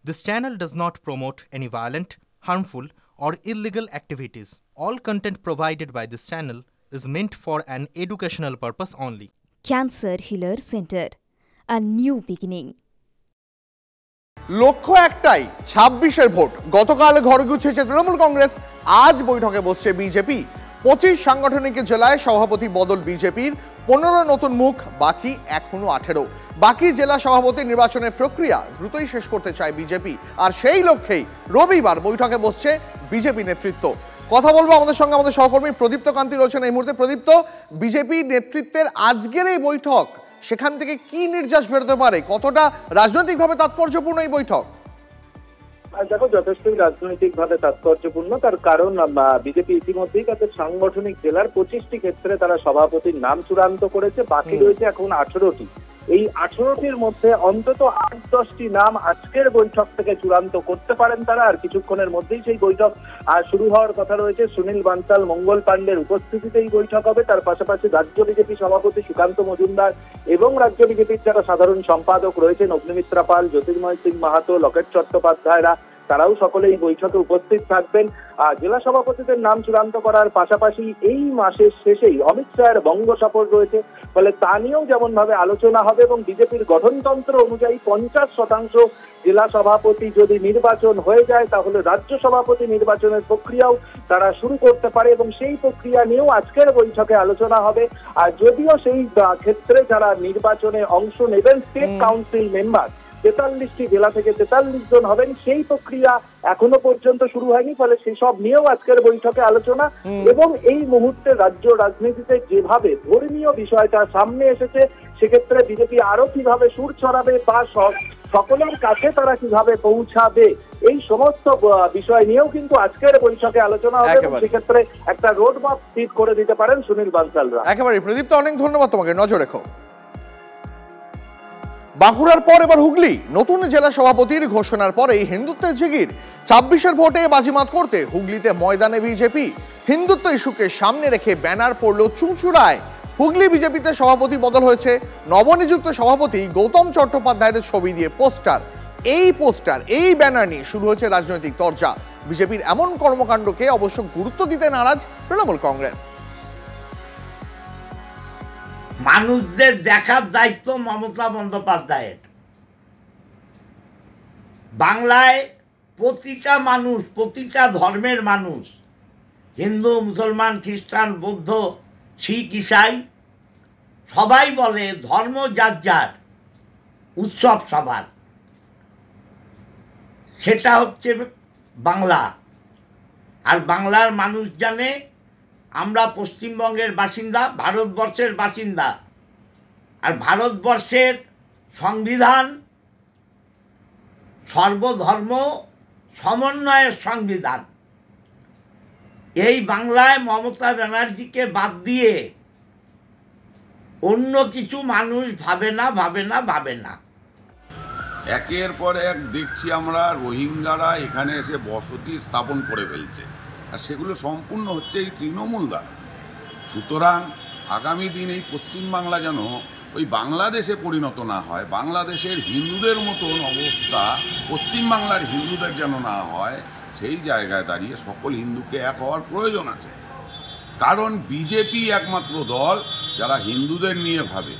This channel does not promote any violent, harmful, or illegal activities. All content provided by this channel is meant for an educational purpose only. Cancer Healer Center, a new beginning. লক্ষ্য একটাই ২৬-এর vote. গতকাল ঘরে গুছিয়েছে তৃণমূল কংগ্রেস, আজ বৈঠকে বসছে BJP. ২৫ সাংগঠনিক জেলায় সভাপতি বদল বিজেপির, ১৫ নতুন মুখ, বাকি এখনো ১৮। বাকি জেলা সভাপতি নির্বাচনের প্রক্রিয়া দ্রুতই শেষ করতে চায় বিজেপি, আর সেই লক্ষ্যেই রবিবার বৈঠকে বসছে বিজেপি নেতৃত্ব। কথা বলবো আমাদের সঙ্গে আমাদের সহকর্মী প্রদীপ্ত কান্তি রয়েছেন এই মুহূর্তে। প্রদীপ্ত, বিজেপি নেতৃত্বের আজকের এই বৈঠক, সেখান থেকে কি নির্যাস বেরোতে পারে? কতটা রাজনৈতিকভাবে তাৎপর্যপূর্ণ এই বৈঠক? দেখো, যথেষ্টই রাজনৈতিকভাবে তাৎপর্যপূর্ণ। তার কারণ বিজেপি ইতিমধ্যেই তাদের সাংগঠনিক জেলার ২৫টি ক্ষেত্রে তারা সভাপতির নাম চূড়ান্ত করেছে, বাকি রয়েছে এখন ১৮টি। এই ১৮টির মধ্যে অন্তত ৮-১০টি নাম আজকের বৈঠক থেকে চূড়ান্ত করতে পারেন তারা, আর কিছুক্ষণের মধ্যেই সেই বৈঠক শুরু হওয়ার কথা রয়েছে। সুনীল বানসাল, মঙ্গল পাণ্ডের উপস্থিতিতে এই বৈঠক হবে। তার পাশাপাশি রাজ্য বিজেপি সভাপতি সুকান্ত মজুমদার এবং রাজ্য বিজেপির যারা সাধারণ সম্পাদক রয়েছেন অগ্নিমিত্রা পাল, জ্যোতির্ময় সিং মাহাতো, লকেট চট্টোপাধ্যায়রা, তারাও সকলে এই বৈঠকে উপস্থিত থাকবেন। জেলা সভাপতিদের নাম চূড়ান্ত করার পাশাপাশি এই মাসের শেষেই অমিত শাহের বঙ্গ সফর রয়েছে, ফলে তা নিয়েও যেমন ভাবে আলোচনা হবে এবং বিজেপির গঠনতন্ত্র অনুযায়ী ৫০% জেলা সভাপতি যদি নির্বাচন হয়ে যায়, তাহলে রাজ্য সভাপতি নির্বাচনের প্রক্রিয়াও তারা শুরু করতে পারে এবং সেই প্রক্রিয়া নিয়েও আজকের বৈঠকে আলোচনা হবে। আর যদিও সেই ক্ষেত্রে যারা নির্বাচনে অংশ নেবেন স্টেট কাউন্সিল মেম্বার, ৪৩টি জেলা থেকে ৪৩ জন হবেন, সেই প্রক্রিয়া এখনো পর্যন্ত শুরু হয়নি, ফলে সেসব নিয়েও আজকের বৈঠকে আলোচনা। এবং এই মুহূর্তে রাজ্য রাজনীতিতে যেভাবে ধর্মীয় বিষয়টা সামনে এসেছে, সেক্ষেত্রে বিজেপি আরো কিভাবে সুর ছড়াবে বা সকলের কাছে তারা কিভাবে পৌঁছাবে, এই সমস্ত বিষয় নিয়েও কিন্তু আজকের বৈঠকে আলোচনা হবে এবং সেক্ষেত্রে একটা রোড ম্যাপ ঠিক করে দিতে পারেন সুনীল বানসালরা। একেবারে প্রদীপ্ত, অনেক ধন্যবাদ তোমাকে। নজর রেখো। বাঁকুড়ার পর এবার হুগলি। নতুন জেলা সভাপতির ঘোষণার পরেই হিন্দুত্বের জিগির। ২৬-এর ভোটে বাজিমাত করতে হুগলিতে ময়দানে বিজেপি। হিন্দুত্ব ইস্যুকে সামনে রেখে ব্যানার পড়ল চুঁচুড়ায়। হুগলি বিজেপিতে সভাপতি বদল হয়েছে। নবনিযুক্ত সভাপতি গৌতম চট্টোপাধ্যায়ের ছবি দিয়ে পোস্টার, এই ব্যানার নিয়ে শুরু হয়েছে রাজনৈতিক চর্চা। বিজেপির এমন কর্মকাণ্ডকে অবশ্য গুরুত্ব দিতে নারাজ তৃণমূল কংগ্রেস। মানুষদের দেখার দায়িত্ব মমতা বন্দ্যোপাধ্যায়ের। বাংলায় প্রতিটা মানুষ, প্রতিটা ধর্মের মানুষ, হিন্দু, মুসলমান, খ্রিস্টান, বৌদ্ধ, শিখ, ইসাই, সবাই বলে ধর্ম যার যার, উৎসব সবার। সেটা হচ্ছে বাংলা। আর বাংলার মানুষ জানে আমরা পশ্চিমবঙ্গের বাসিন্দা, ভারতবর্ষের বাসিন্দা। আর ভারতবর্ষের সংবিধান সর্বধর্ম সমন্বয়ের সংবিধান। এই বাংলায় মমতা ব্যানার্জিকে বাদ দিয়ে অন্য কিছু মানুষ ভাবে না। একের পর এক দেখছি আমরা রোহিঙ্গারা এখানে এসে বসতি স্থাপন করে ফেলছে, আর সেগুলো সম্পূর্ণ হচ্ছে এই তৃণমূল দ্বারা। সুতরাং আগামী দিন এই পশ্চিমবাংলা যেন ওই বাংলাদেশে পরিণত না হয়, বাংলাদেশের হিন্দুদের মতন অবস্থা পশ্চিমবাংলার হিন্দুদের যেন না হয়, সেই জায়গায় দাঁড়িয়ে সকল হিন্দুকে এক হওয়ার প্রয়োজন আছে। কারণ বিজেপি একমাত্র দল যারা হিন্দুদের নিয়ে ভাবে।